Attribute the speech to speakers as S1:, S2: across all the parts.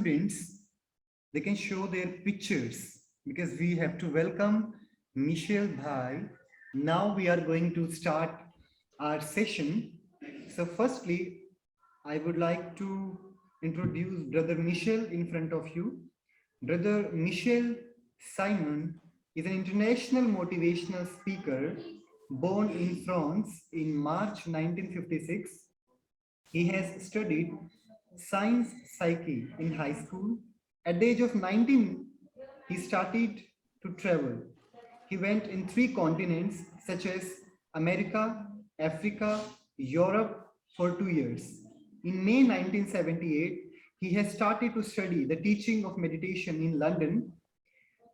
S1: students, they can show their pictures because we have to welcome Michel Bhai. Now we are going to start our session. So firstly, I would like to introduce Brother Michel in front of you. Brother Michel Simon is an international motivational speaker born in France in March 1956. He has studied science psyche in high school. At the age of 19, he started to travel. He went in 3 continents such as America, Africa, Europe for 2 years. In May 1978, he has started to study the teaching of meditation in London,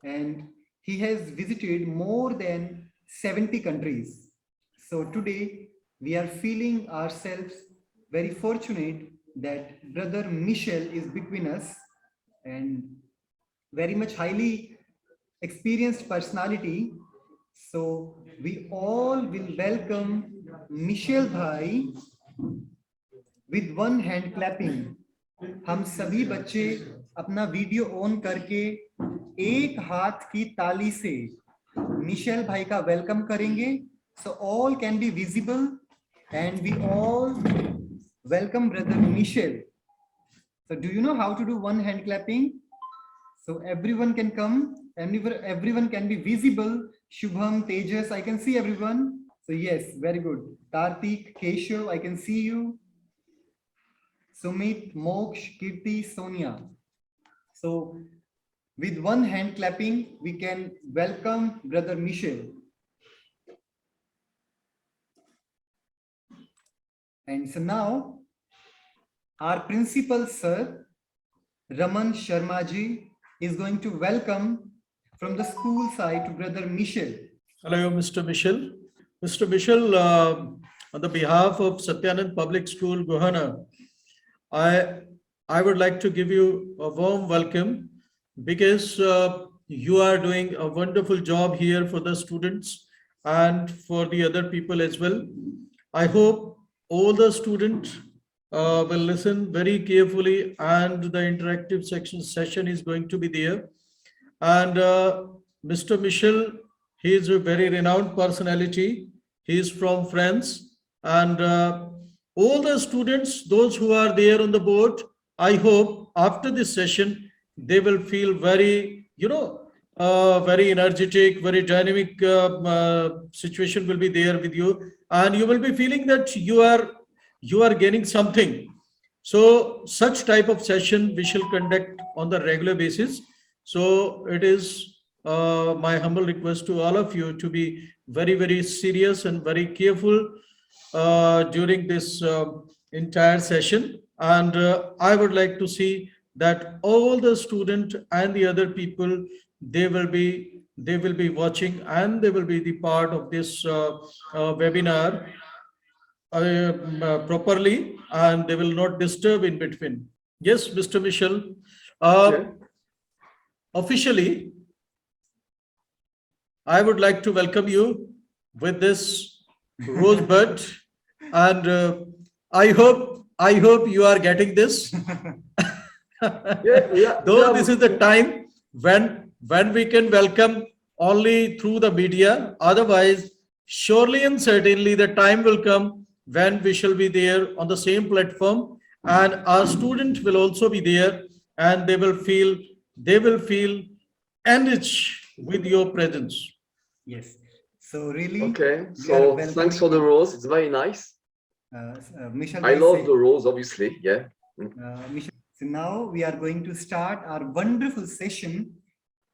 S1: and he has visited more than 70 countries. So today we are feeling ourselves very fortunate that Brother Michel is between us, and very much highly experienced personality. So we all will welcome Michel Bhai with one hand clapping. हम सभी बच्चे अपना video on करके एक हाथ की ताली से मिशेल भाई का वेलकम करेंगे. So all can be visible and we all welcome Brother Michel. So do you know how to do one hand clapping? So everyone can come and everyone can be visible. Shubham, Tejas, I can see everyone. So yes, very good. Karthik, Keshav, I can see you. Sumit, Moksh, Kirti, Sonia. So with one hand clapping, we can welcome Brother Michel. And so now our principal sir, Raman Sharma ji, is going to welcome from the school side to Brother Michel.
S2: Hello, Mr. Michel. Mr. Michel, on the behalf of Satyanand Public School, Gohana, I would like to give you a warm welcome because you are doing a wonderful job here for the students and for the other people as well. I hope all the students will listen very carefully, and the interactive session is going to be there. And Mr. Michel, he is a very renowned personality. He is from France, and all the students, those who are there on the board, I hope after this session, they will feel very, very energetic, very dynamic situation will be there with you. And you will be feeling that you are gaining something. So such type of session we shall conduct on the regular basis. So it is my humble request to all of you to be very, very serious and very careful during this entire session. And I would like to see that all the student and the other people, they will be watching and they will be the part of this webinar properly, and they will not disturb in between. Yes, Mr. Michel. Officially, I would like to welcome you with this rosebud, and I hope you are getting this. Though this is the time when we can welcome only through the media. Otherwise, surely and certainly the time will come when we shall be there on the same platform, and our student will also be there, and they will feel enriched with your presence.
S1: Yes. So really.
S3: Okay. So thanks for the rose. It's very nice.
S1: Michel,
S3: I love the rose, obviously. Yeah.
S1: Michel, so now we are going to start our wonderful session.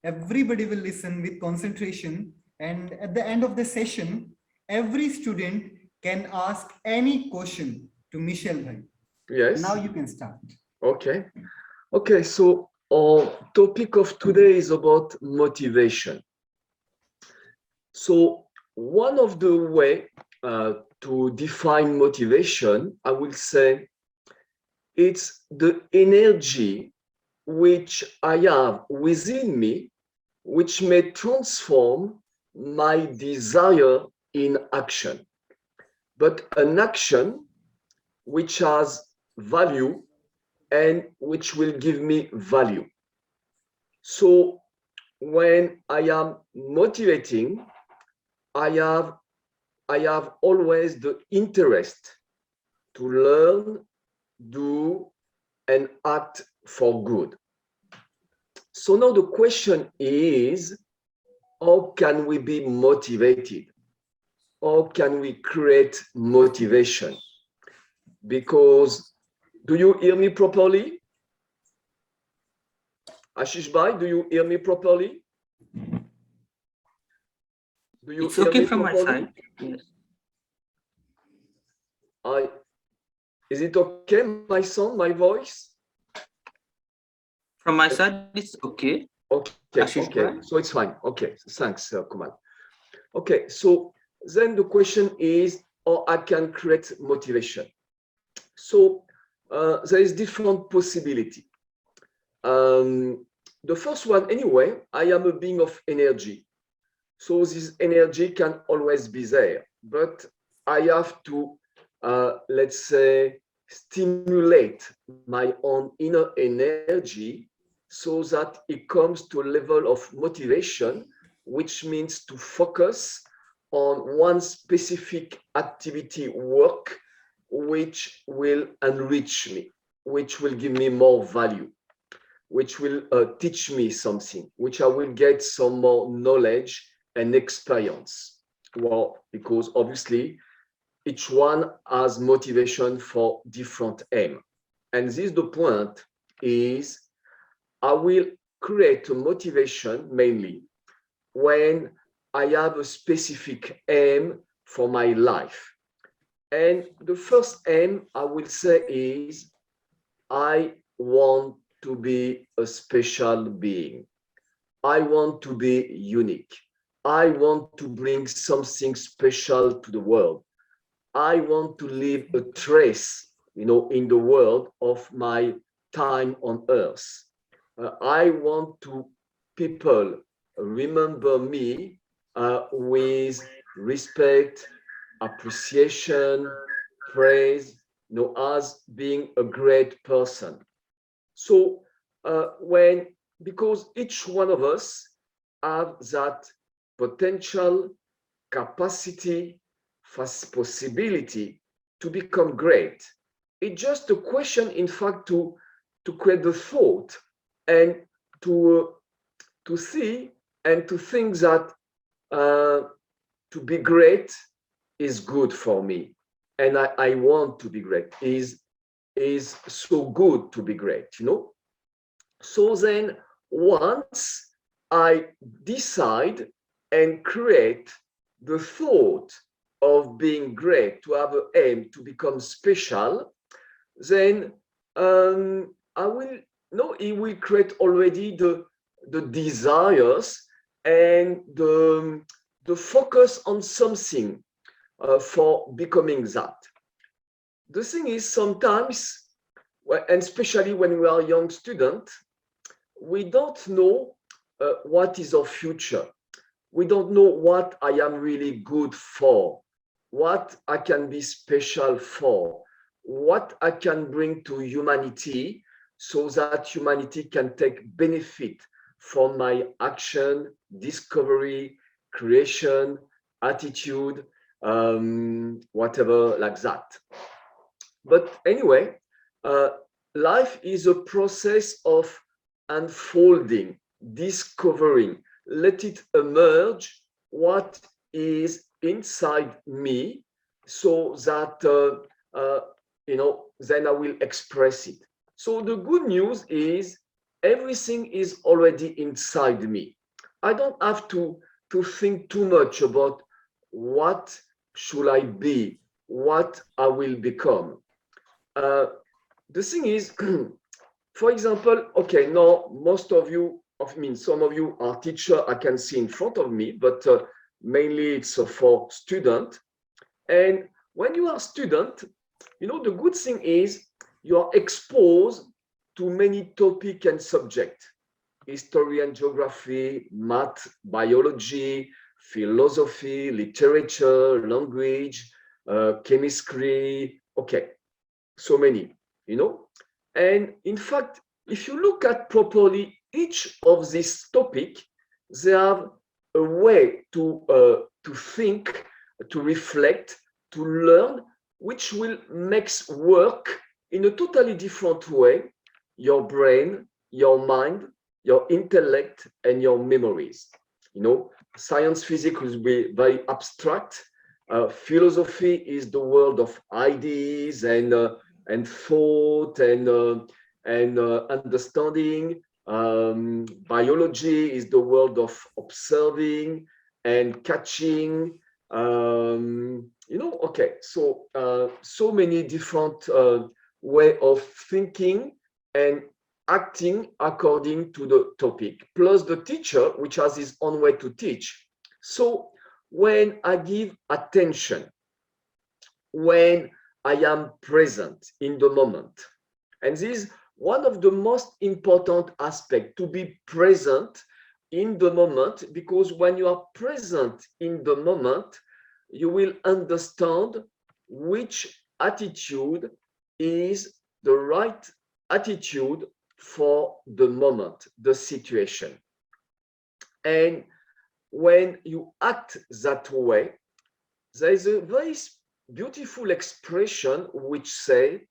S1: Everybody will listen with concentration, and at the end of the session, every student can ask any question to Michel Bhai.
S3: Yes.
S1: Now you can start.
S3: Okay. Okay. So our topic of today is about motivation. So one of the way to define motivation, I will say, it's the energy which I have within me, which may transform my desire in action, but an action which has value and which will give me value. So when I am motivating, I have always the interest to learn, do, and act for good. So now the question is, how can we be motivated? How can we create motivation? Because, do you hear me properly? Ashish Bhai, do you hear me properly? Do you
S4: It's
S3: hear
S4: okay
S3: me
S4: from my
S3: properly?
S4: side. Yes.
S3: Is it okay, my sound, my voice?
S4: From my side, it's okay.
S3: Okay,
S4: Ashish
S3: okay,
S4: Bhai?
S3: so it's fine. Okay, thanks, Kumal. Okay, so then the question is, how I can create motivation. So there is different possibility. The first one, anyway, I am a being of energy. So this energy can always be there, but I have to, let's say, stimulate my own inner energy so that it comes to a level of motivation, which means to focus on one specific activity, work, which will enrich me, which will give me more value, which will teach me something, which I will get some more knowledge and experience. Well, because obviously each one has motivation for different aim. And this the point is I will create a motivation mainly when I have a specific aim for my life. And the first aim I will say is I want to be a special being. I want to be unique. I want to bring something special to the world. I want to leave a trace, in the world of my time on earth. I want to people remember me with respect, appreciation, praise, as being a great person. So because each one of us have that potential, capacity, possibility to become great. It's just a question, in fact, to create the thought and to see and to think that to be great is good for me, and I want to be great. Is so good to be great. So then once I decide and create the thought of being great, to have an aim to become special, then I will no, it will create already the desires and the focus on something for becoming that. The thing is sometimes, and especially when we are young student, we don't know what is our future. We don't know what I am really good for, what I can be special for, what I can bring to humanity so that humanity can take benefit from my action, discovery, creation, attitude, whatever like that. But anyway, life is a process of unfolding, discovering, let it emerge what is inside me so that then I will express it. So the good news is everything is already inside me. I don't have to think too much about what should I be, what I will become. The thing is, for example, okay, now most of you, some of you are teacher, I can see in front of me, but mainly it's for student. And when you are student, the good thing is you are exposed to many topic and subject, history and geography, math, biology, philosophy, literature, language, chemistry, okay, so many, And in fact, if you look at properly each of these topic, they have a way to think, to reflect, to learn, which will makes work in a totally different way, your brain, your mind, your intellect, and your memories. Science, physics will be very abstract. Philosophy is the world of ideas and thought and understanding. Biology is the world of observing and catching. Okay, so many different way of thinking and acting according to the topic, plus the teacher, which has his own way to teach. So when I give attention, when I am present in the moment, and this is one of the most important aspects, to be present in the moment, because when you are present in the moment, you will understand which attitude is the right attitude for the moment, the situation. And when you act that way, there is a very beautiful expression which say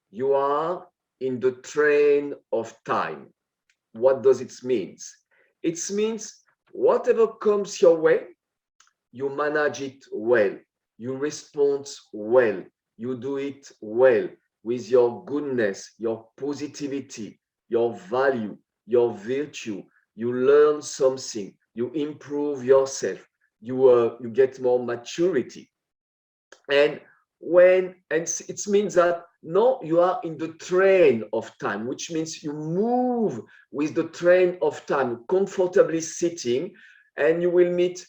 S3: you are in the train of time. What does it mean? It means whatever comes your way, you manage it well, you respond well, you do it well with your goodness, your positivity, your value, your virtue. You learn something, you improve yourself, you get more maturity. And it means that now you are in the train of time, which means you move with the train of time, comfortably sitting, and you will meet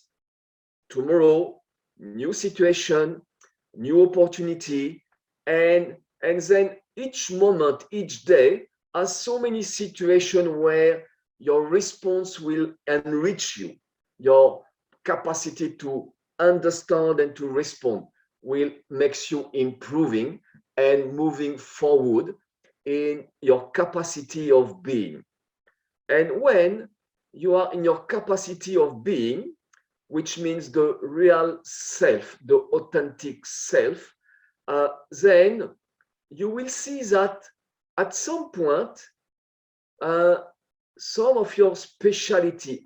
S3: tomorrow new situation, new opportunity, and then each moment, each day has so many situations where your response will enrich you, your capacity to understand and to respond will makes you improving and moving forward in your capacity of being. And when you are in your capacity of being, which means the real self, the authentic self, then you will see that at some point, uh, some of your speciality,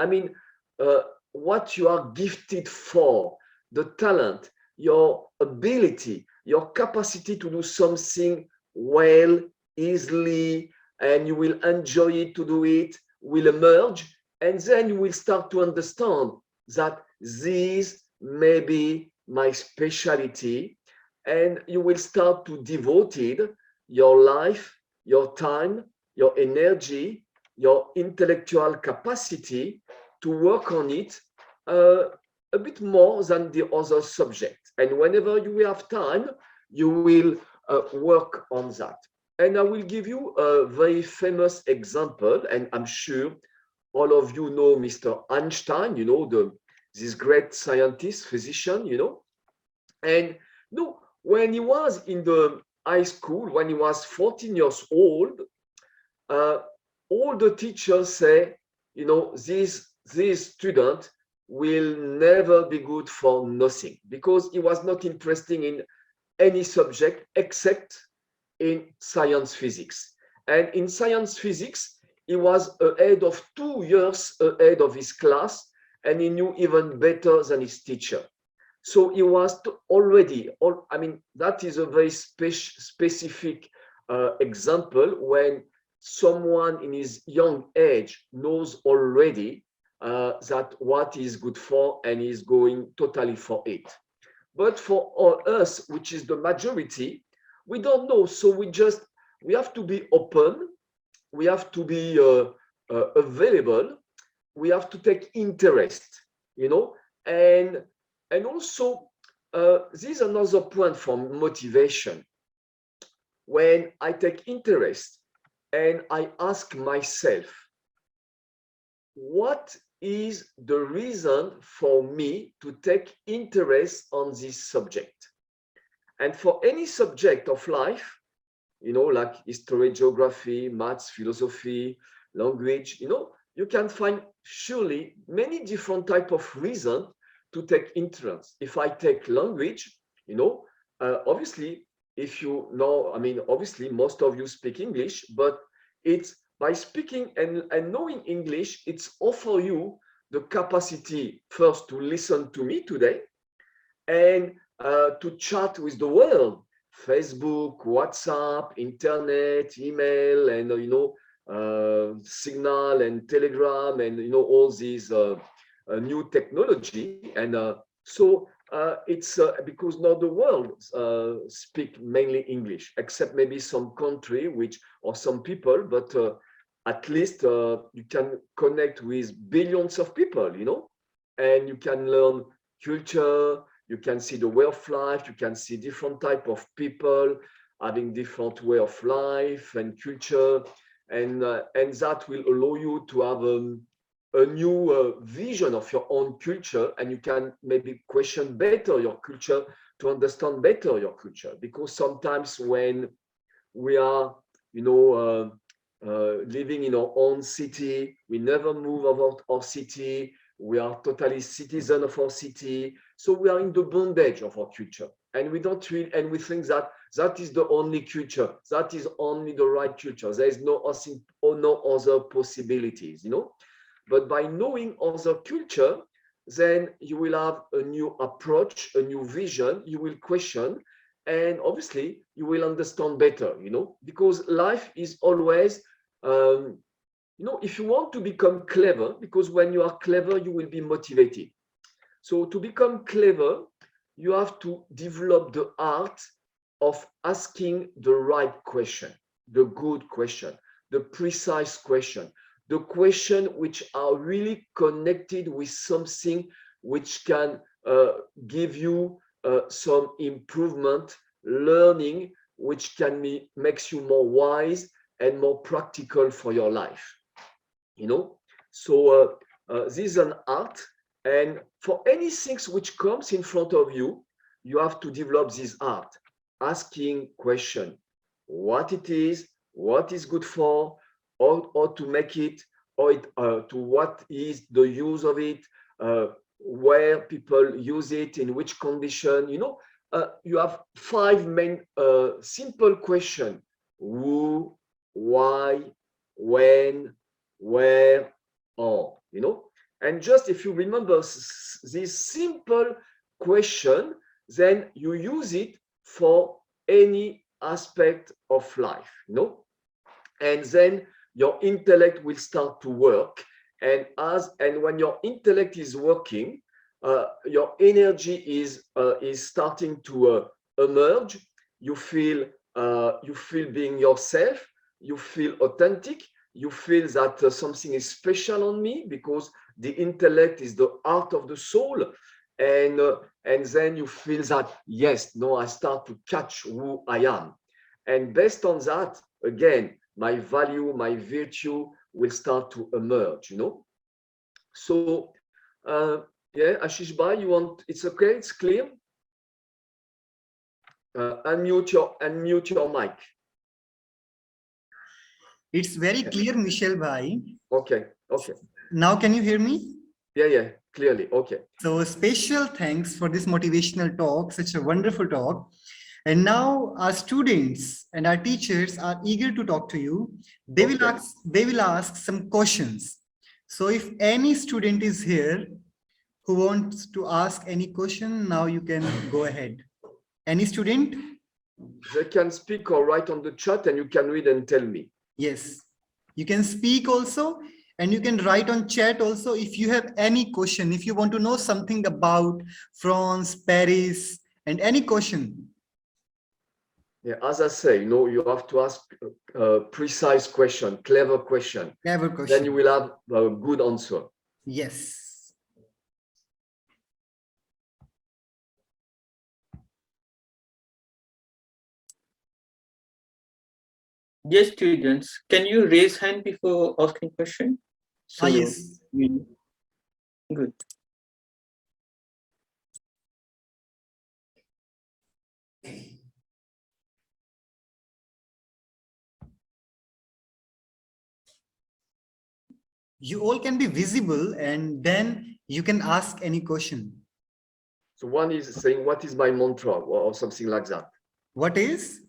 S3: what you are gifted for, the talent, your ability, your capacity to do something well, easily, and you will enjoy it to do it, will emerge. And then you will start to understand that this may be my specialty, and you will start to devote your life, your time, your energy, your intellectual capacity to work on it a bit more than the other subject. And whenever you have time, you will work on that. And I will give you a very famous example, and I'm sure all of you know Mr. Einstein, this great scientist, physician, And when he was in the high school, when he was 14 years old, uh, all the teachers say, this student will never be good for nothing, because he was not interested in any subject except in science physics. And in science physics, he was ahead of 2 years ahead of his class, and he knew even better than his teacher. So he was already, that is a very specific example when someone in his young age knows already that what is good for and is going totally for it. But for us, which is the majority, we don't know. So we have to be open, we have to be available, we have to take interest, and also this is another point for motivation. When I take interest and I ask myself, what is the reason for me to take interest on this subject? And for any subject of life, like history, geography, maths, philosophy, language, you can find surely many different type of reasons to take interest. If I take language, obviously, if you know, obviously most of you speak English, but it's by speaking and knowing English, it's offer you the capacity first to listen to me today and to chat with the world. Facebook, WhatsApp, internet, email, and Signal and Telegram, and all these new technology. And so it's because now the world speak mainly English, except maybe some country which or some people, but at least you can connect with billions of people, and you can learn culture, you can see the way of life, you can see different type of people having different way of life and culture, and that will allow you to have a new vision of your own culture, and you can maybe question better your culture to understand better your culture. Because sometimes when we are living in our own city, we never move out our city, we are totally citizen of our city, so we are in the bondage of our culture, and we don't really, and we think that that is the only culture, that is only the right culture, there is no other possibilities, but by knowing other culture, then you will have a new approach, a new vision, you will question, and obviously you will understand better, because life is always if you want to become clever, because when you are clever, you will be motivated. So to become clever, you have to develop the art of asking the right question, the good question, the precise question, the question which are really connected with something which can give you some improvement, learning, which can makes you more wise and more practical for your life. So this is an art, and for anything which comes in front of you, you have to develop this art, asking question, what it is, what is good for, or to make it, or to what is the use of it, where people use it, in which condition. You have 5 main simple questions: who, why, when, where, or. And just if you remember this simple question, then you use it for any aspect of life. And then your intellect will start to work, and when your intellect is working, your energy is starting to emerge. You feel being yourself, you feel authentic, you feel that something is special on me, because the intellect is the art of the soul, and then you feel that, yes, no, I start to catch who I am, and based on that, again, my value, my virtue will start to emerge. So yeah, Ashish Bhai, you want, it's okay, it's clear. Unmute your mic.
S1: It's very clear, Michel Bhai.
S3: Okay.
S1: Now can you hear me?
S3: Yeah, clearly. Okay.
S1: So special thanks for this motivational talk, such a wonderful talk. And now our students and our teachers are eager to talk to you. They will ask some questions. So if any student is here who wants to ask any question, now you can go ahead. Any student?
S3: They can speak or write on the chat, and you can read and tell me.
S1: Yes, you can speak also, and you can write on chat also if you have any question, if you want to know something about France, Paris, and any question.
S3: Yeah, as I say, you have to ask a precise question, clever question.
S1: Clever question.
S3: Then you will have a good answer.
S1: Yes.
S4: Yes, students, can you raise hand before asking question? So,
S1: yes.
S4: Good.
S1: You all can be visible and then you can ask any question.
S3: So one is saying, what is my mantra, or something like that.
S1: What is?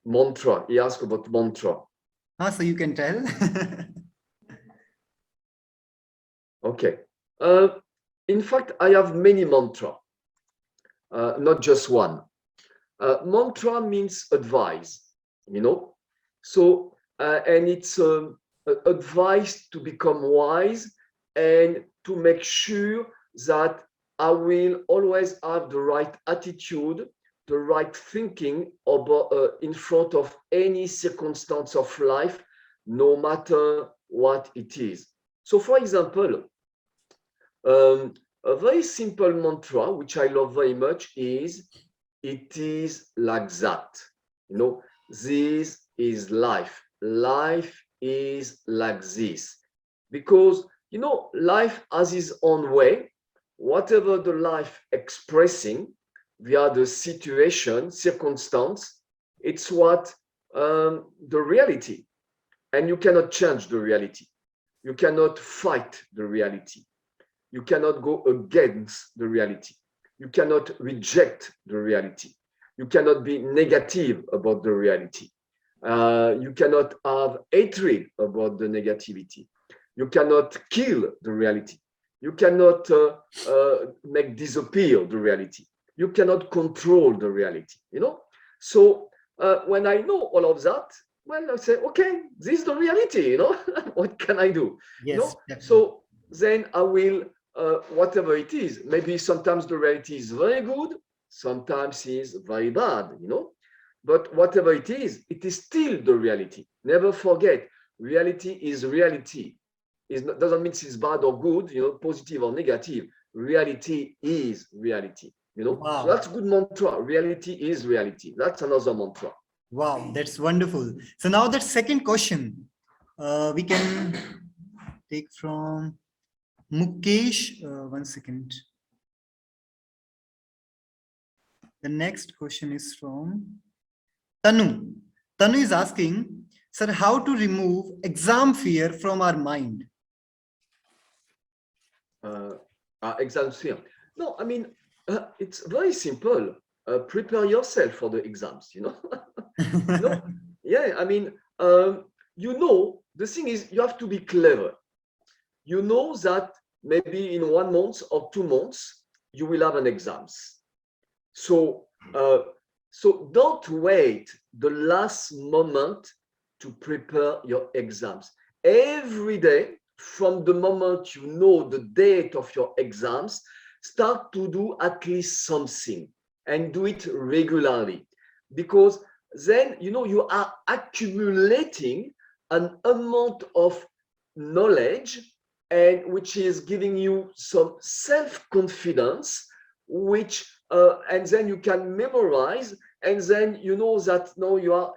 S3: Mantra. He asked about mantra.
S1: So you can tell.
S3: Okay. In fact, I have many mantra, not just one. Mantra means advice, So, and it's advice to become wise and to make sure that I will always have the right attitude, the right thinking about, in front of any circumstance of life, no matter what it is. So, for example, a very simple mantra, which I love very much, is it is like that. This is life. Life is like this. Because, life has its own way. Whatever the life expressing via the situation, circumstance, it's what the reality. And you cannot change the reality. You cannot fight the reality. You cannot go against the reality. You cannot reject the reality. You cannot be negative about the reality. You cannot have hatred about the negativity. You cannot kill the reality. You cannot make disappear the reality. You cannot control the reality, So when I know all of that, well, I say, okay, this is the reality, What can I do?
S1: Yes.
S3: So then I will, whatever it is, maybe sometimes the reality is very good, sometimes it's very bad, But whatever it is still the reality. Never forget, reality is reality. Doesn't mean it's bad or good, positive or negative. Reality is reality,
S1: Wow.
S3: So that's good mantra. Reality is reality. That's another mantra.
S1: Wow, that's wonderful. So now that second question, we can take from Mukesh. One second. The next question is from Tanu. Tanu is asking, sir, how to remove exam fear from our mind?
S3: Exam fear. No, I mean, it's very simple. Prepare yourself for the exams, No, yeah, I mean, the thing is, you have to be clever. You know that maybe in 1 month or 2 months, you will have an exams. So don't wait the last moment to prepare your exams. Every day, from the moment you know the date of your exams, start to do at least something and do it regularly. Because then, you are accumulating an amount of knowledge, and which is giving you some self-confidence, which and then you can memorize, and then you know that now you are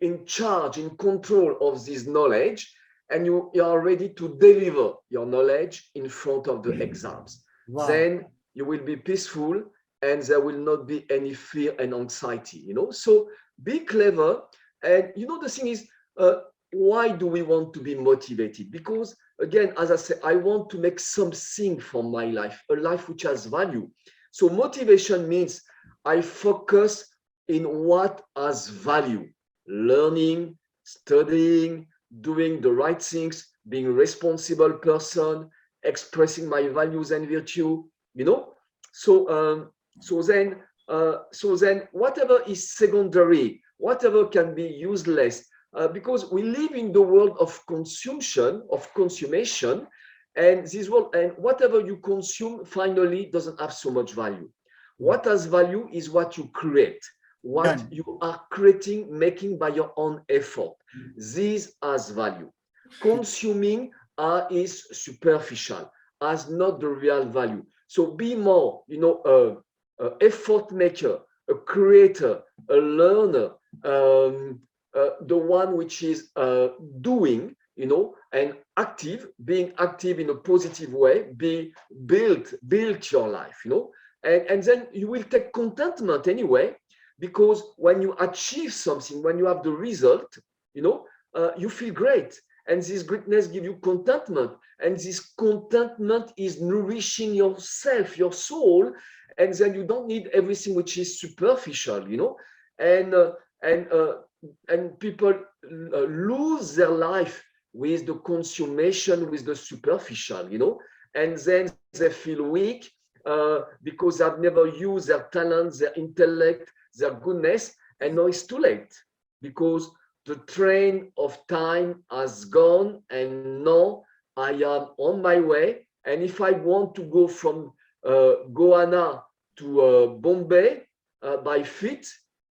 S3: in charge, in control of this knowledge, and you are ready to deliver your knowledge in front of the exams.
S1: Wow.
S3: Then you will be peaceful, and there will not be any fear and anxiety, So be clever. And the thing is, why do we want to be motivated? Because again, as I said, I want to make something for my life, a life which has value. So motivation means I focus in what has value: learning, studying, doing the right things, being a responsible person, expressing my values and virtue, So then whatever is secondary, whatever can be useless, because we live in the world of consummation, and this world, and whatever you consume finally doesn't have so much value. What has value is what you create, what
S1: Done.
S3: you are creating, making by your own effort. This has value. Consuming is superficial, has not the real value. So be more, effort maker, a creator, a learner, the one which is doing, and active, being active in a positive way, build your life, and then you will take contentment anyway, because when you achieve something, when you have the result, you feel great. and this greatness gives you contentment, and this contentment is nourishing yourself, your soul, and then you don't need everything which is superficial, and people lose their life with the consummation, with the superficial, and then they feel weak because they've never used their talents, their intellect, their goodness, and now it's too late because the train of time has gone, and now I am on my way. And if I want to go from Gohana to Bombay by feet,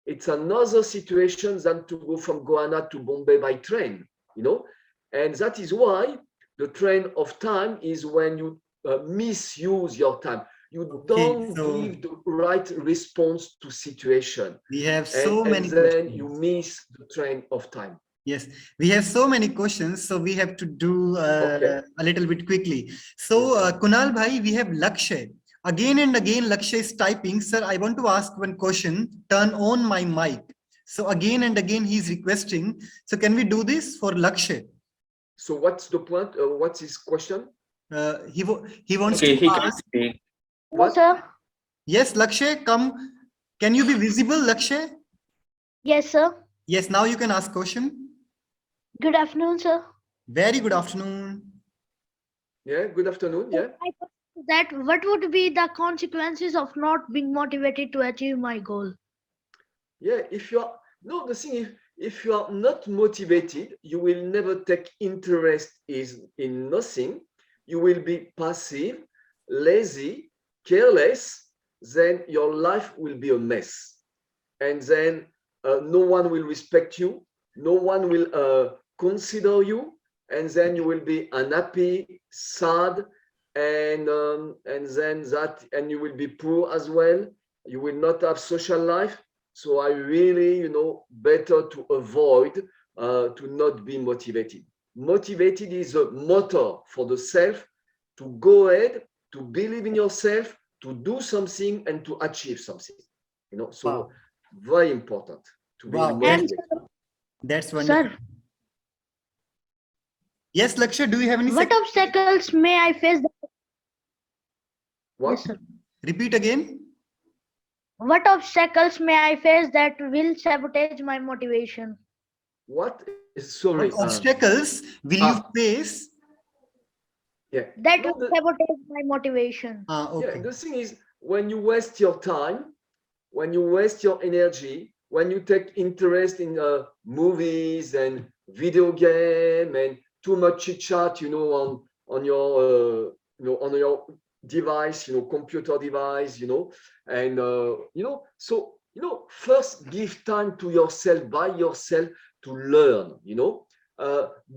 S3: it's another situation than to go from Gohana to Bombay by train, and that is why the train of time is when you misuse your time. You don't give the right response to situation.
S1: We have
S3: and
S1: many
S3: then
S1: questions.
S3: you miss the train of time.
S1: Yes, we have so many questions, so we have to do
S3: Okay.
S1: a little bit quickly. So, Kunal bhai, we have Lakshay. Again and again, Lakshay is typing, sir, I want to ask one question, turn on my mic. So again and again, he's requesting. So can we do this for Lakshay?
S3: So what's the point? What's his question?
S1: He wants
S4: Okay,
S1: to
S4: he can
S1: ask.
S4: speak.
S3: What?
S5: Sir.
S1: Yes, Lakshay, come. Can you be visible, Lakshay?
S5: Yes, sir.
S1: Yes, now you can ask question.
S5: Good afternoon, sir.
S1: Very good afternoon.
S3: Yeah, good afternoon. Yeah.
S5: That what would be the consequences of not being motivated to achieve my goal?
S3: Yeah, the thing is, if you are not motivated, you will never take interest in nothing. You will be passive, lazy, careless, then your life will be a mess. And then no one will respect you, no one will consider you, and then you will be unhappy, sad, and you will be poor as well. You will not have social life. So I really, better to avoid to not be motivated. Motivated is a motor for the self to go ahead, to believe in yourself, to do something and to achieve something. So
S1: Wow.
S3: very important to be
S1: Wow,
S3: motivated.
S1: that's wonderful.
S5: Sir,
S1: Yes, Lakshay, do you have any?
S5: what obstacles may I face?
S3: What?
S5: Yes, sir.
S1: Repeat again.
S5: What obstacles may I face that will sabotage my motivation?
S3: What? Sorry.
S1: What obstacles will you face?
S3: Yeah.
S5: That
S3: No,
S5: will sabotage my motivation.
S1: Okay.
S3: Yeah, the thing is, when you waste your time, when you waste your energy, when you take interest in movies and video game and too much chit chat, on your on your device, computer device, and so first give time to yourself by yourself to learn.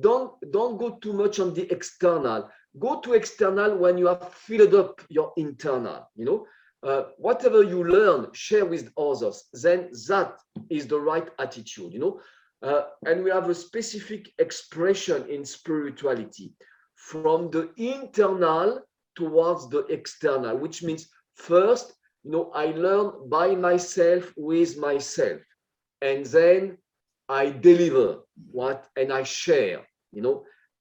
S3: Don't go too much on the external. Go to external when you have filled up your internal. Whatever you learn, share with others. Then that is the right attitude. And we have a specific expression in spirituality from the internal towards the external, which means first, I learn by myself with myself, and then I deliver and I share,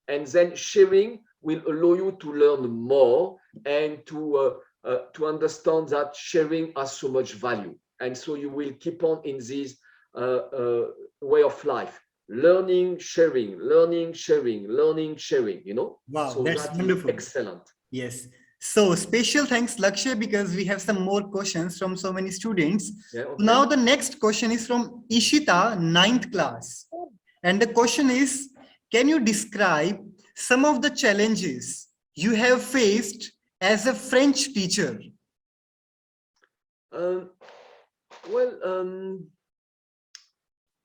S3: and then sharing will allow you to learn more and to understand that sharing has so much value. And so you will keep on in this way of life, learning, sharing, learning, sharing, learning, sharing,
S1: Wow,
S3: so
S1: that's
S3: that
S1: wonderful.
S3: is excellent.
S1: Yes. So special thanks, Lakshay, because we have some more questions from so many students.
S3: Yeah, okay.
S1: Now the next question is from Ishita, 9th class. And the question is, can you describe some of the challenges you have faced as a French teacher?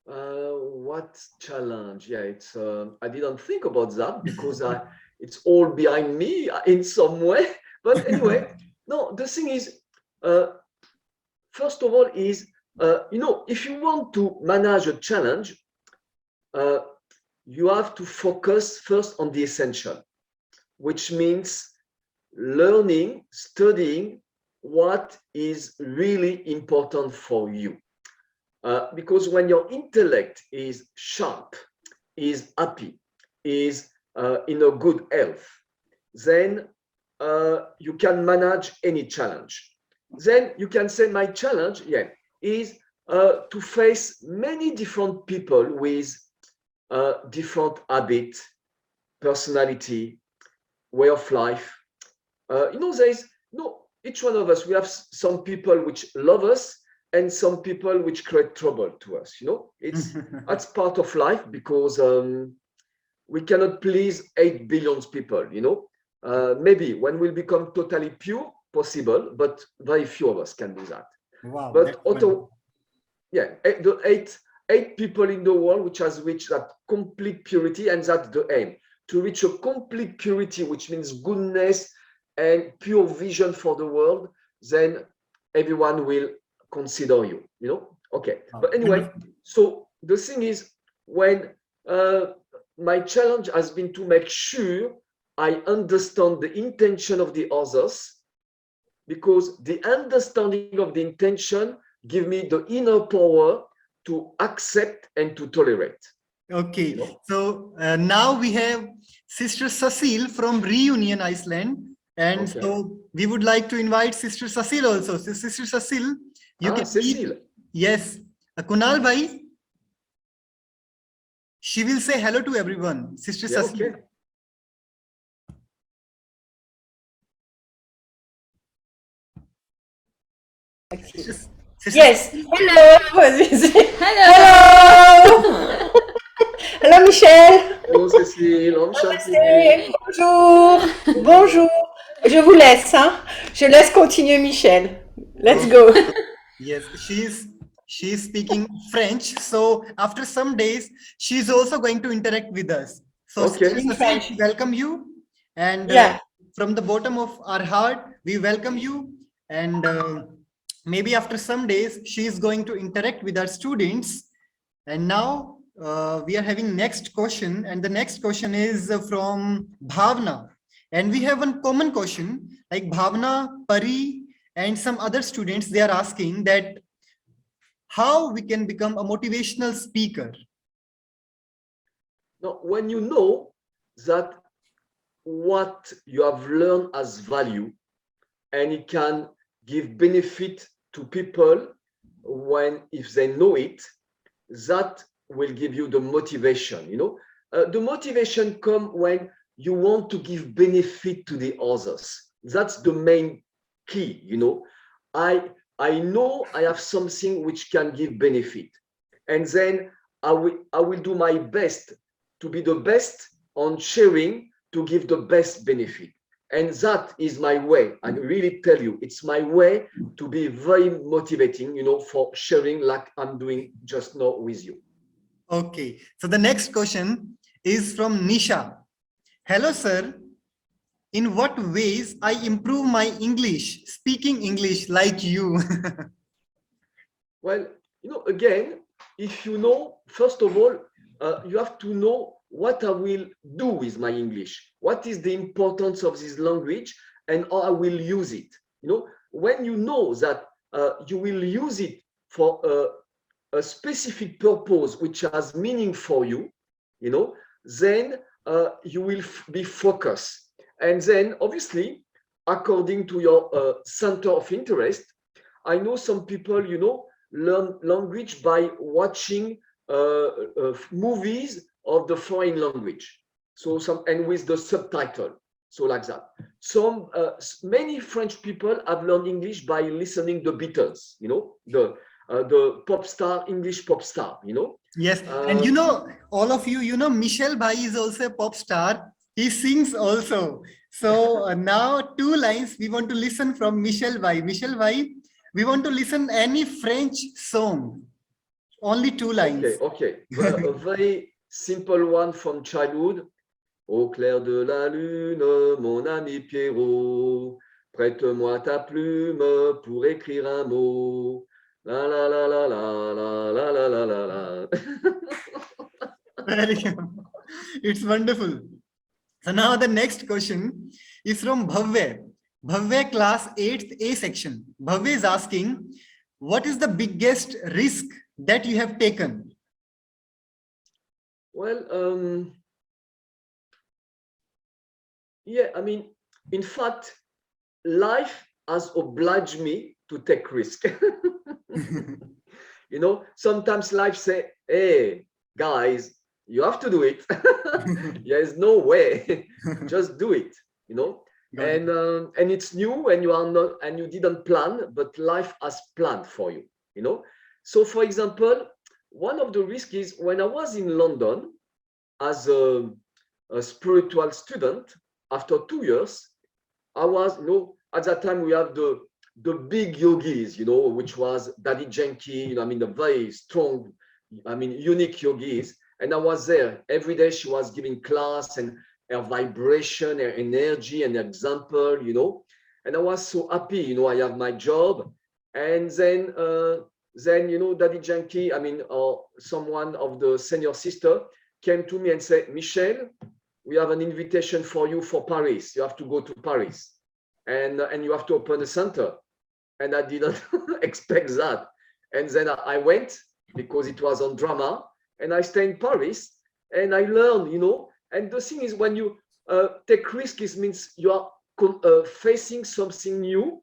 S3: What challenge? Yeah, it's I didn't think about that because it's all behind me in some way. But anyway, no, the thing is, first of all, is if you want to manage a challenge, you have to focus first on the essential, which means learning, studying what is really important for you. Because when your intellect is sharp, is happy, is in a good health, then you can manage any challenge. Then you can say my challenge, yeah, is to face many different people with different habits, personality, way of life. There is each one of us, we have some people which love us and some people which create trouble to us. That's part of life, because we cannot please 8 billion people. Maybe when we become totally pure, possible, but very few of us can do that.
S1: Wow.
S3: But
S1: that's wonderful.
S3: the eight people in the world which has reached that complete purity, and that's the aim, to reach a complete purity, which means goodness and pure vision for the world. Then everyone will consider you. Okay. But anyway,
S1: Wonderful.
S3: so the thing is, when my challenge has been to make sure I understand the intention of the others, because the understanding of the intention give me the inner power to accept and to tolerate.
S1: Okay, so now we have Sister Cecile from Reunion, Iceland. And
S3: Okay.
S1: so we would like to invite Sister Cecile also. So Sister Cecile, you can
S3: Cecile.
S1: Yes, Kunal Bhai, she will say hello to everyone. Sister
S3: Yeah,
S1: Cecile.
S3: okay.
S1: Sister
S6: Yes. Hello. Hello. Hello, Michel.
S3: Hello, Cécile.
S6: Namaste. Bonjour. Bonjour. Je vous laisse. Hein. Je laisse continuer Michel. Let's go.
S1: Yes, she is speaking French. So after some days, she is also going to interact with us. So
S3: Okay.
S1: Sister Cecile,
S6: French.
S1: we welcome you. And
S6: Yeah.
S1: from the bottom of our heart, we welcome you. And maybe after some days, she is going to interact with our students. And now we are having next question. And the next question is from Bhavna. And we have one common question, like Bhavna, Pari, and some other students, they are asking that how we can become a motivational speaker.
S3: Now, when you know that what you have learned as value, and it can give benefit to people if they know it, that will give you the motivation. The motivation comes when you want to give benefit to the others. That's the main key. I know I have something which can give benefit, and then I will do my best to be the best on sharing, to give the best benefit. And that is my way. I really tell you, it's my way to be very motivating, for sharing, like I'm doing just now with you.
S1: Okay, so the next question is from Nisha. Hello, sir. In what ways I improve my English, speaking English like you?
S3: Well, again, if first of all, you have to know what I will do with my English. What is the importance of this language and how I will use it? When you know that you will use it for a specific purpose which has meaning for you, then you will be focused. And then, obviously, according to your center of interest, I know some people, learn language by watching movies of the foreign language. So and with the subtitle, so like that. Many French people have learned English by listening to the Beatles, the pop star, English pop star,
S1: Yes, and all of you, Michel Bhai is also a pop star. He sings also. So now 2 lines we want to listen from Michel Bhai. Michel Bhai, we want to listen any French song. Only 2 lines.
S3: Okay. A very simple one from childhood. Au clair de la lune, mon ami Pierrot, prête-moi ta plume pour écrire un mot. La la la la la la la la la la la.
S1: Very good. It's wonderful. So now the next question is from Bhavya. Bhavya class 8th A section. Bhavya is asking, what is the biggest risk that you have taken?
S3: Well, Yeah, I mean, in fact, life has obliged me to take risk. You know, sometimes life say, hey, guys, you have to do it. There is no way. Just do it, you know.
S1: Got it.
S3: And it's new and you are not and you didn't plan, but life has planned for you, you know. So for example, one of the risks is when I was in London as a spiritual student, after 2 years, I was, you know, at that time we have the big yogis, you know, which was Daddy Janki, you know, I mean, the very strong, I mean, unique yogis. And I was there every day. She was giving class and her vibration, her energy, and example, you know. And I was so happy, you know, I have my job. And then you know, Daddy Janki, I mean, someone of the senior sister came to me and said, Michel, we have an invitation for you for Paris. You have to go to Paris and you have to open a center. And I didn't expect that. And then I went because it was on drama and I stayed in Paris and I learned, you know. And the thing is, when you take risks, it means you are facing something new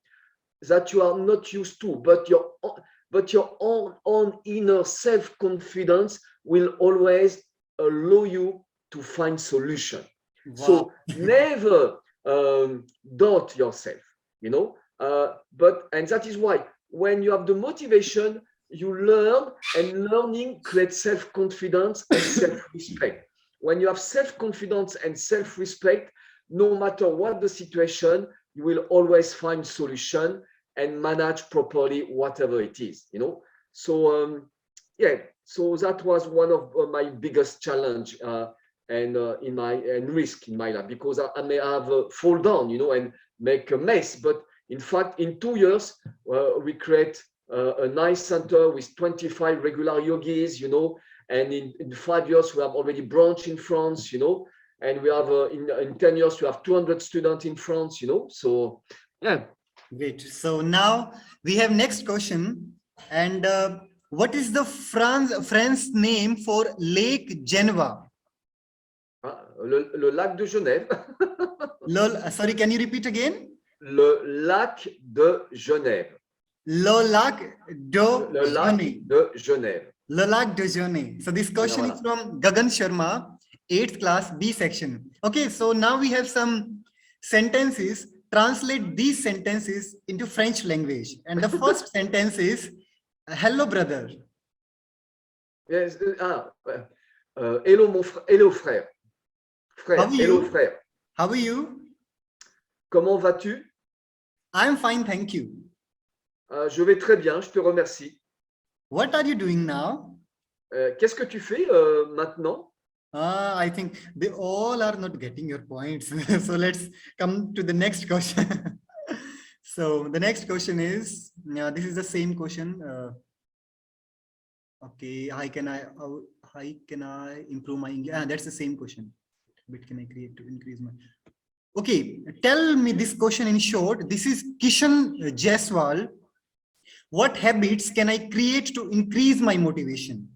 S3: that you are not used to, but your own inner self-confidence will always allow you to find solution.
S1: Wow.
S3: So never doubt yourself, you know. And that is why when you have the motivation, you learn, and learning creates self-confidence and self-respect. When you have self-confidence and self-respect, no matter what the situation, you will always find solution and manage properly whatever it is, you know. So yeah, so that was one of my biggest challenge and risk in my life, because I may have fall down, you know, and make a mess. But in fact, in 2 years, we create a nice center with 25 regular yogis, you know, and in 5 years, we have already branch in France, you know, and we have in 10 years, we have 200 students in France, you know. So yeah.
S1: Great. So now we have next question. And what is the French name for Lake Geneva?
S3: Le lac de Genève.
S1: Sorry, can you repeat again?
S3: Le lac de Genève.
S1: Le lac de
S3: Genève.
S1: Le lac de Genève. So this question is from Gagan Sharma, 8th class, B section. Okay, so now we have some sentences. Translate these sentences into French language. And the first sentence is, hello, brother.
S3: Yes, hello, mon frère. Hello, frère.
S1: How are
S3: Hello,
S1: you?
S3: frère.
S1: How are you?
S3: Comment vas-tu?
S1: I'm fine, thank you.
S3: Je vais très bien, je te remercie.
S1: What are you doing now?
S3: Qu'est-ce que tu fais maintenant?
S1: I think they all are not getting your points. So let's come to the next question. So the next question is, this is the same question. Okay, how can I improve my English? That's the same question. What can I create to increase my? Okay, tell me this question in short. This is Kishan Jaiswal. What habits can I create to increase my motivation?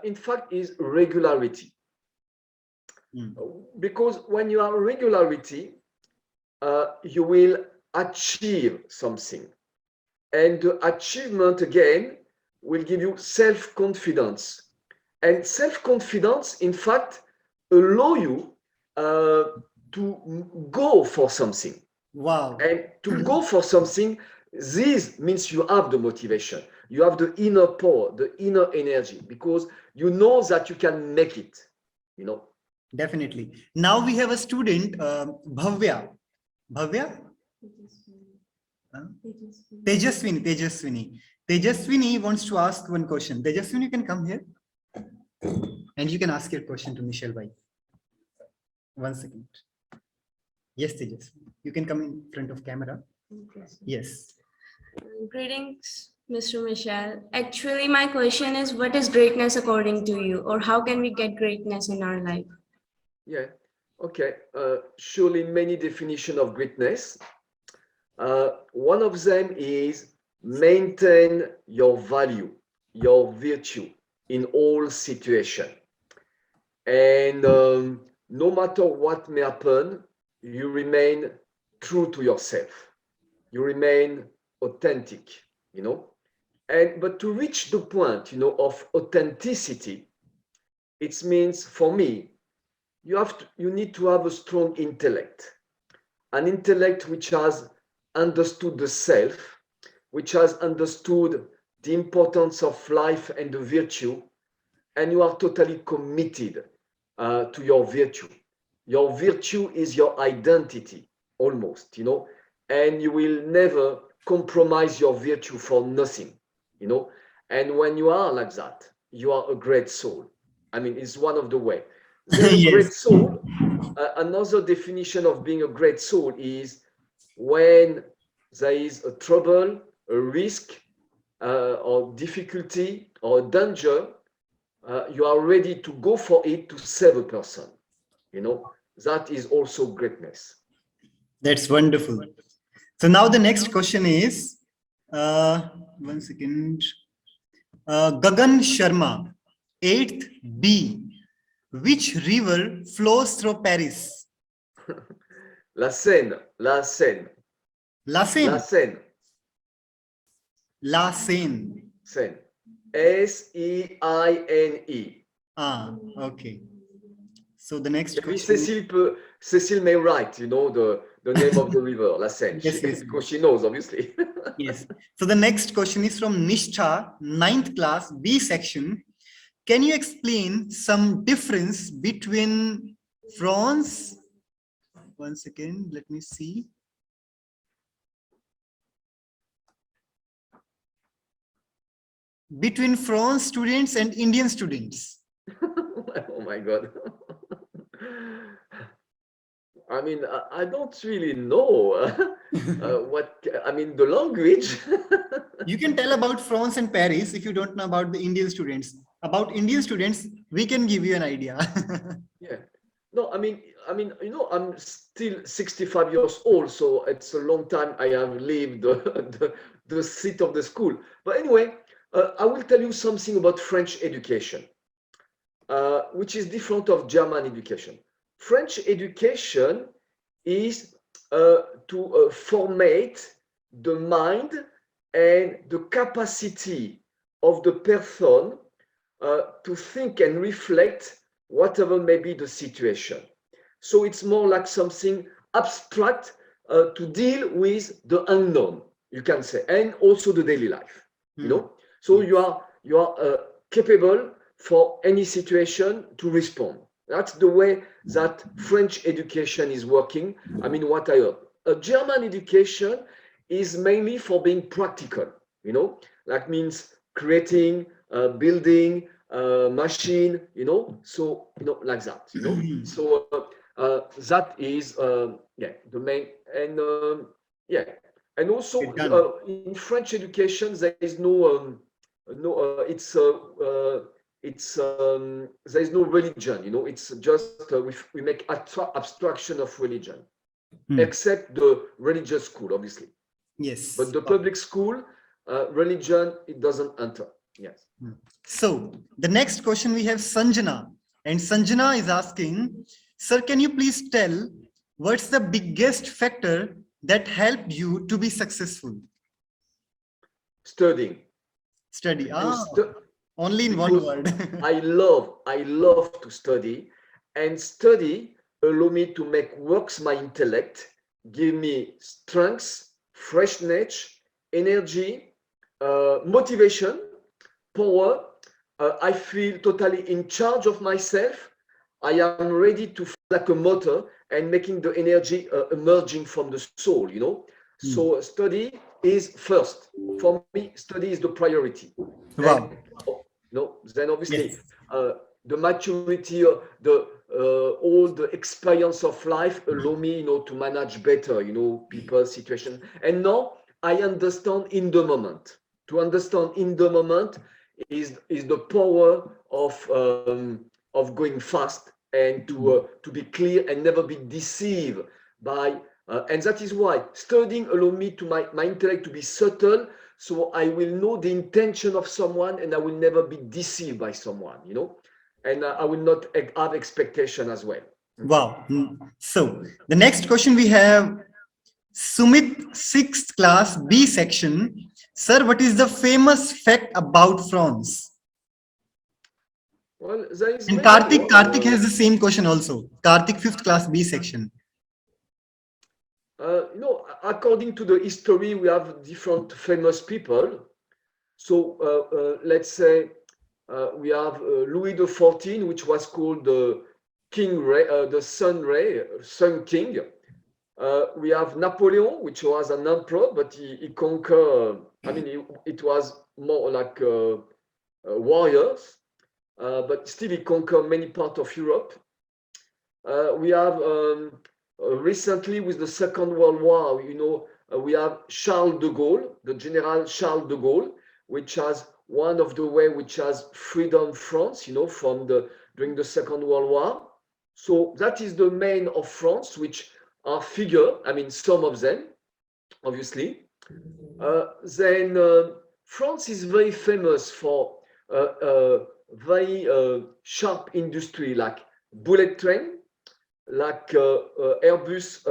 S3: In fact, is regularity. Because when you have regularity, you will achieve something. And the achievement, again, will give you self-confidence. And self-confidence, in fact, allow you to go for something.
S1: Wow.
S3: And to go for something, this means you have the motivation. You have the inner power, the inner energy, because you know that you can make it, you know.
S1: Definitely. Now we have a student, Bhavya. Bhavya? Tejaswini. Tejaswini wants to ask one question. Tejaswini, you can come here. And you can ask your question to Michelle Bhai. 1 second. Yes, Tejaswini. You can come in front of camera. Yes.
S7: Greetings, Mr. Michel. Actually, my question is, what is greatness according to you, or how can we get greatness in our life?
S3: Yeah, okay. Surely many definitions of greatness. One of them is maintain your value, your virtue in all situations. And no matter what may happen, you remain true to yourself. You remain authentic, you know. But to reach the point, you know, of authenticity, it means for me, you need to have a strong intellect, an intellect which has understood the self, which has understood the importance of life and the virtue, and you are totally committed to your virtue. Your virtue is your identity, almost, you know, and you will never compromise your virtue for nothing, you know. And when you are like that, you are a great soul. I mean, it's one of the way. Then a great
S1: Yes.
S3: soul, another definition of being a great soul is when there is a trouble, a risk, or difficulty or danger, you are ready to go for it to save a person. You know, that is also greatness.
S1: That's wonderful. So now the next question is, one second. Gagan Sharma, 8th B. Which river flows through Paris?
S3: La Seine, La Seine,
S1: La Seine.
S3: La Seine,
S1: La Seine.
S3: Seine. Seine.
S1: Ah, okay. So the next
S3: Maybe
S1: question.
S3: Cécile may write, you know, the name of the river, La Seine,
S1: Yes, yes,
S3: because she knows, obviously.
S1: Yes. So the next question is from Nishtha, 9th class, B section. Can you explain some difference between France? One second, let me see. Between France students and Indian students.
S3: Oh my God. I mean, I don't really know what, I mean, the language.
S1: You can tell about France and Paris if you don't know about the Indian students. About Indian students, we can give you an idea.
S3: Yeah. No, I mean, you know, I'm still 65 years old, so it's a long time I have lived the seat of the school. But anyway, I will tell you something about French education, which is different of German education. French education is to formate the mind and the capacity of the person to think and reflect whatever may be the situation. So it's more like something abstract to deal with the unknown, you can say, and also the daily life. You know, so you are capable for any situation to respond. That's the way that French education is working. I mean, what I heard. A German education is mainly for being practical, you know, that means creating, building, machine, you know, so, you know, like that, you know. So that is, yeah, the main, and yeah. And also in French education, there is no, there is no religion, you know, it's just we make abstraction of religion, except the religious school, obviously.
S1: Yes.
S3: But the public school, religion, it doesn't enter. Yes.
S1: So the next question we have Sanjana, and Sanjana is asking, sir, can you please tell what's the biggest factor that helped you to be successful?
S3: Studying.
S1: Study. Only in one word.
S3: I love to study, and study allow me to make works my intellect, give me strength, freshness, energy, motivation, power. I feel totally in charge of myself. I am ready to feel like a motor and making the energy emerging from the soul, you know. So study is first. For me, study is the priority.
S1: Wow.
S3: No, then obviously
S1: Yes.
S3: the maturity, all the experience of life allow me, you know, to manage better, you know, people, situation. And now I understand in the moment. To understand in the moment is the power of going fast and to be clear and never be deceived by. And that is why studying allow me to my intellect to be subtle. So I will know the intention of someone and I will never be deceived by someone, you know, and I will not have expectation as well.
S1: Wow. So the next question we have Sumit, 6th class, B section. Sir, what is the famous fact about France?
S3: Well, there is
S1: And
S3: many.
S1: Karthik has the same question also. Karthik, 5th class, B section.
S3: According to the history, we have different famous people. So let's say we have Louis XIV, which was called the the Sun King. We have Napoleon, which was an emperor, but he conquered. It was more like warriors, but still he conquered many parts of Europe. We have recently with the Second World War, we have Charles de Gaulle, the General Charles de Gaulle, which has one of the way which has freedom France, from during the Second World War. So that is the main of France, which are figure. Some of them, obviously. Then France is very famous for very sharp industry like bullet train, like Airbus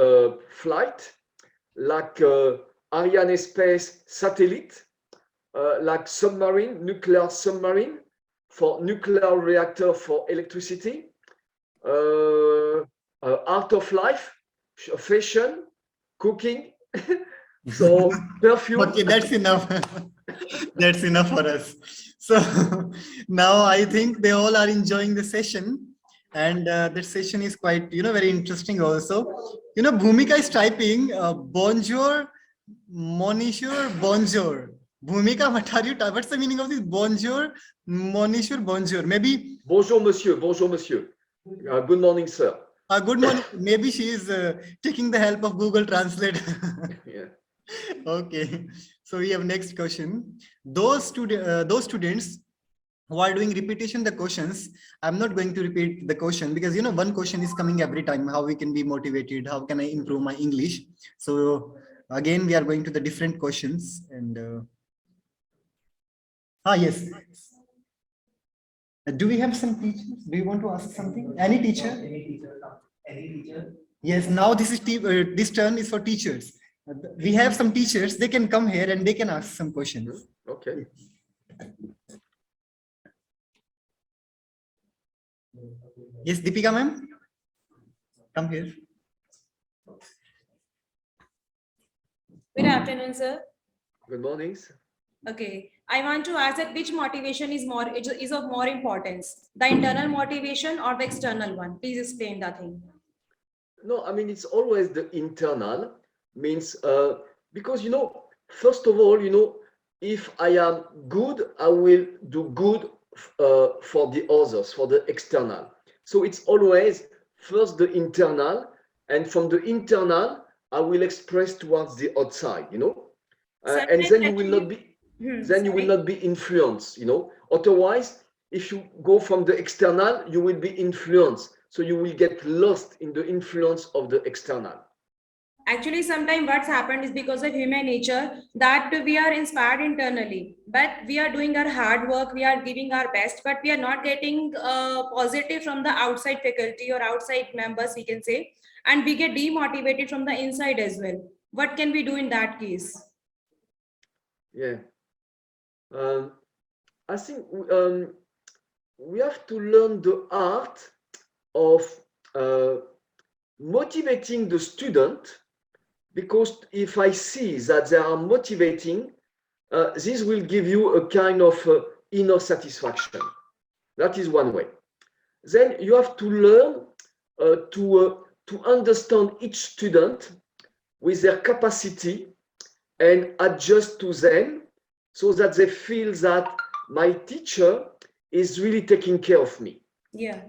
S3: flight, like Ariane space satellite, like submarine, nuclear submarine for nuclear reactor for electricity, art of life, fashion, cooking, so perfume.
S1: Okay, that's enough. That's enough for us. So now I think they all are enjoying the session. And the session is quite, very interesting also. Bhumika is typing bonjour, monishur, bonjour. Bhumika, what's the meaning of this bonjour, monishur, bonjour? Maybe.
S3: Bonjour, monsieur. Bonjour, monsieur. Good morning, sir.
S1: Good morning. Maybe she is taking the help of Google Translate.
S3: Yeah.
S1: Okay. So we have next question. Those students who are doing repetition the questions, I'm not going to repeat the question because one question is coming every time. How we can be motivated? How can I improve my English? So again, we are going to the different questions and yes. Do we have some teachers? Do you want to ask something? Any teacher? Yes. Now this turn is for teachers. We have some teachers. They can come here and they can ask some questions.
S3: Okay.
S1: Yes, Deepika ma'am, come here.
S8: Good afternoon, sir.
S3: Good mornings.
S8: Okay, I want to ask that which motivation is of more importance, the internal motivation or the external one? Please explain that thing.
S3: No, it's always the internal means because first of all, if I am good, I will do good for the others, for the external. So it's always first the internal, and from the internal, I will express towards the outside, and then you will not be. Then you will not be influenced, Otherwise, if you go from the external, you will be influenced. So you will get lost in the influence of the external.
S8: Actually, sometimes what's happened is because of human nature that we are inspired internally, but we are doing our hard work, we are giving our best, but we are not getting positive from the outside faculty or outside members, we can say, and we get demotivated from the inside as well. What can we do in that case?
S3: Yeah. I think we have to learn the art of motivating the student, because if I see that they are motivating, this will give you a kind of inner satisfaction. That is one way. Then you have to learn to understand each student with their capacity and adjust to them, so that they feel that my teacher is really taking care of me.
S8: Yeah.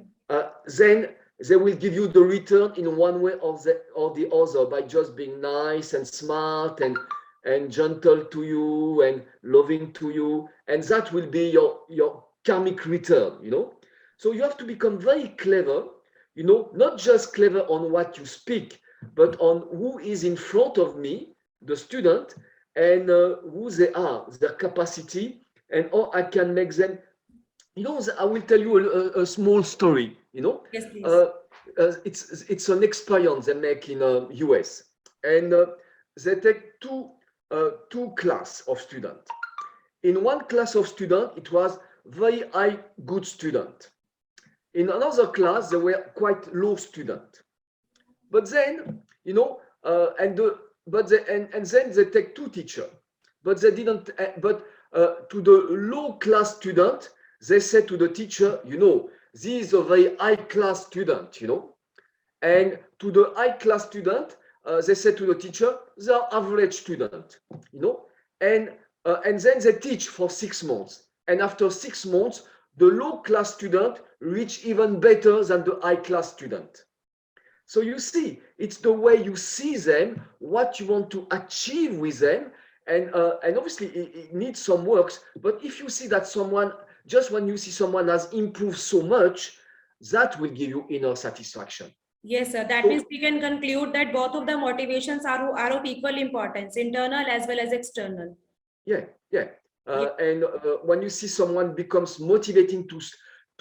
S3: Then they will give you the return in one way or the other by just being nice and smart and gentle to you and loving to you. And that will be your karmic return, So you have to become very clever, not just clever on what you speak, but on who is in front of me, the student, and who they are, their capacity, and how I can make them. I will tell you a small story.
S8: Yes, please.
S3: it's an experience they make in US, and they take two class of students. In one class of student, it was very high good student. In another class, they were quite low student. But then, and then they take two teachers. But they didn't. To the low class student, they said to the teacher, this is a very high class student, And to the high class student, they said to the teacher, they are average student, And then they teach for 6 months. And after 6 months, the low class student reach even better than the high class student. So you see, it's the way you see them, what you want to achieve with them. And obviously it needs some works. But if you see that someone, just when you see someone has improved so much, that will give you inner satisfaction.
S8: Yes, sir. That means we can conclude that both of the motivations are of equal importance, internal as well as external.
S3: Yeah. And when you see someone becomes motivating to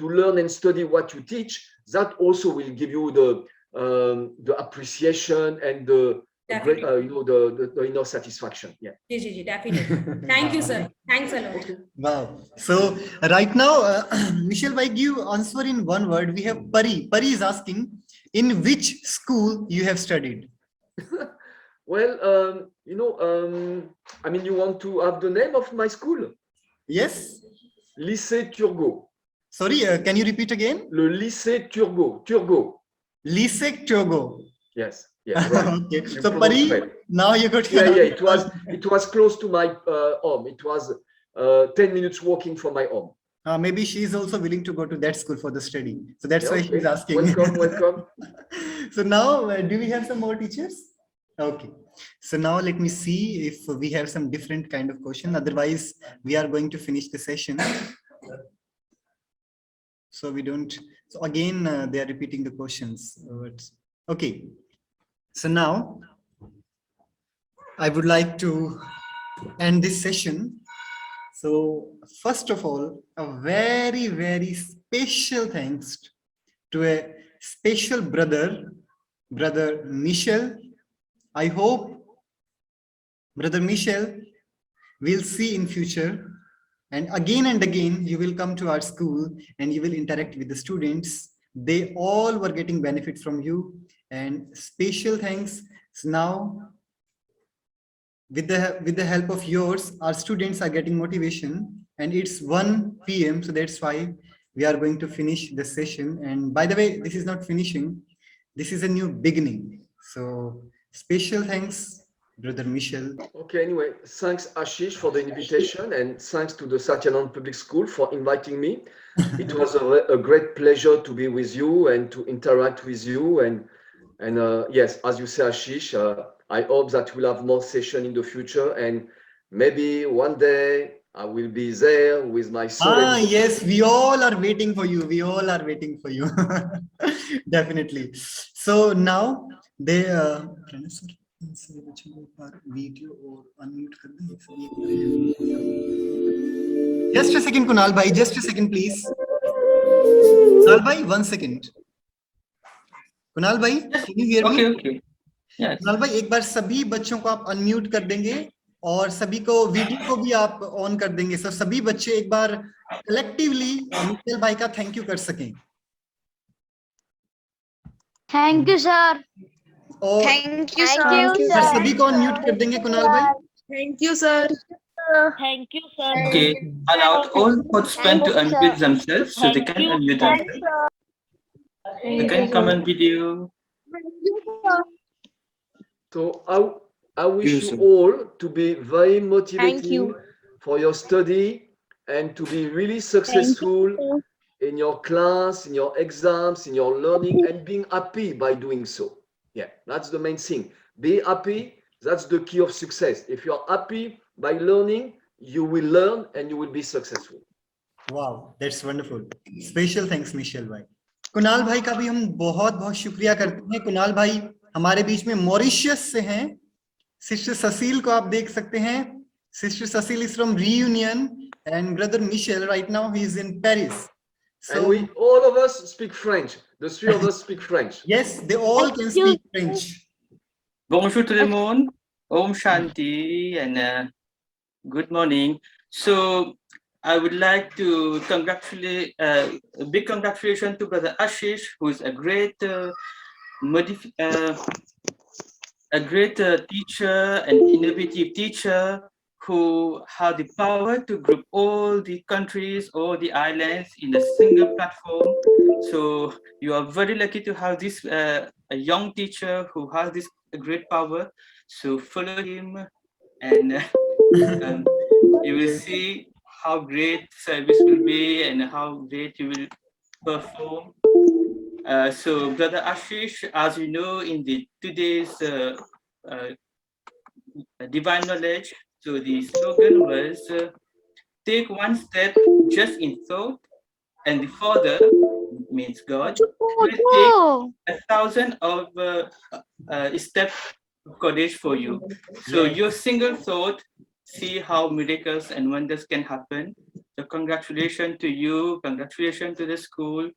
S3: learn and study what you teach, that also will give you the appreciation and the great, the inner satisfaction. Yeah.
S8: Definitely. Thank you, sir. Thanks a lot.
S1: Wow. So right now, Michelle, I give answer in one word. We have Pari. Pari is asking, in which school you have studied?
S3: Well, I mean, you want to have the name of my school?
S1: Yes.
S3: Lycée Turgot.
S1: Sorry, can you repeat again?
S3: Le lycée Turgot.
S1: Lycée Turgot.
S3: Yes. Yeah. Right.
S1: Okay. So Pari, now you got.
S3: Yeah. It was close to my home. It was 10 minutes walking from my home.
S1: Maybe she is also willing to go to that school for the study. So that's why she's asking.
S3: Welcome.
S1: So now, do we have some more teachers? Okay. So now let me see if we have some different kind of question. Otherwise, we are going to finish the session. So we don't. So again, they are repeating the questions. Okay. So now, I would like to end this session. So first of all, a very, very special thanks to a special brother Michel. I hope Brother Michel will see in future, and again you will come to our school and you will interact with the students. They all were getting benefit from you, and special thanks. So now, with the help of yours, our students are getting motivation, and it's 1 p.m. So that's why we are going to finish the session. And by the way, this is not finishing. This is a new beginning. So special thanks, Brother Michel.
S3: Okay, anyway, thanks Ashish for the invitation, and thanks to the Satyanand Public School for inviting me. It was a great pleasure to be with you and to interact with you. And yes, as you say, Ashish, I hope that we'll have more sessions in the future, and maybe one day I will be there with my son.
S1: Yes, we all are waiting for you. We all are waiting for you. Definitely. So now they video or unmute. Just a second, Kunal bhai. Just a second, please. Kunal bhai, 1 second. Kunal bhai, can you hear me?
S4: Okay. Yes.
S1: Kunal भाई एक बार सभी बच्चों को आप unmute कर देंगे और सभी को वीडियो को भी आप ऑन कर देंगे, सो सभी बच्चे एक बार कलेक्टिवली मिशेल भाई का थैंक यू कर सकें.
S5: Thank you sir.
S1: और
S5: थैंक यू सर.
S1: सर सभी को अनम्यूट कर देंगे कुणाल भाई.
S5: Thank you sir. Thank you sir.
S4: Okay. Allow all participants to unmute themselves so they can unmute themselves. They can comment video.
S3: So I wish you all to be very motivating for your study and to be really successful in your class, in your exams, in your learning, and being happy by doing so. Yeah, that's the main thing. Be happy. That's the key of success. If you're happy by learning, you will learn and you will be successful.
S1: Wow, that's wonderful. Special thanks, Michelle भाई. कुणाल भाई का भी हम बहुत बहुत शुक्रिया करते हैं. कुणाल भाई हमारे बीच में मॉरिशियस से हैं. सिस्टर ससील को आप देख सकते हैं. Sister Cecile is from Reunion, and brother Michel right now he is in Paris.
S3: And
S1: So,
S3: all of us speak French. The three of us speak French.
S1: yes, they all can speak French.
S4: Bonjour tout le monde. Om Shanti and good morning. So I would like to congratulate a big congratulations to Brother Ashish, who is a great teacher and innovative teacher who had the power to group all the countries, all the islands in a single platform. So you are very lucky to have this a young teacher who has this great power. So follow him, and you will see how great service will be and how great you will perform. So Brother Ashish, as you know, in the today's divine knowledge, so the slogan was take one step just in thought, and the Father means God will take 1,000 of step courage for you. So
S1: Yes.
S4: your single thought, see how miracles and wonders can happen. So congratulations to you, congratulations to the school,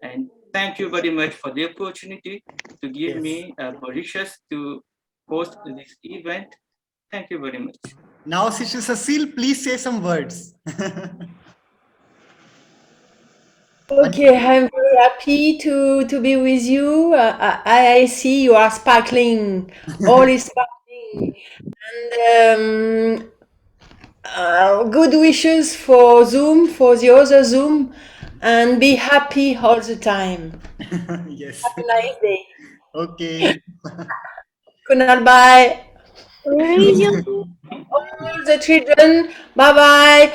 S4: and thank you very much for the opportunity to give
S1: Yes.
S4: me Mauritius to host this event. Thank you very much.
S1: Now, Sister Cecile, please say some words.
S6: Okay, I'm very happy to be with you. I see you are sparkling. All is sparkling. And good wishes for Zoom, for the other Zoom, and be happy all the time.
S1: Yes.
S6: Have a nice day.
S1: Okay.
S6: Kunal, bye. All the children, bye bye.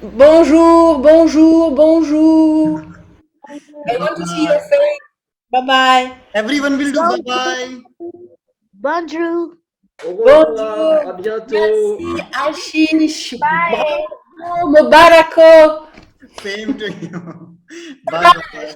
S6: Bonjour, bonjour, bonjour. I want to see your
S1: Bye-bye.
S6: face. Bye bye.
S1: Everyone will do bye-bye.
S5: Bonjour.
S3: Au revoir,
S6: Bonjour.
S3: à bientôt.
S6: Merci, Ashish. Bravo, Mubarako.
S1: Same to you. Bye-bye.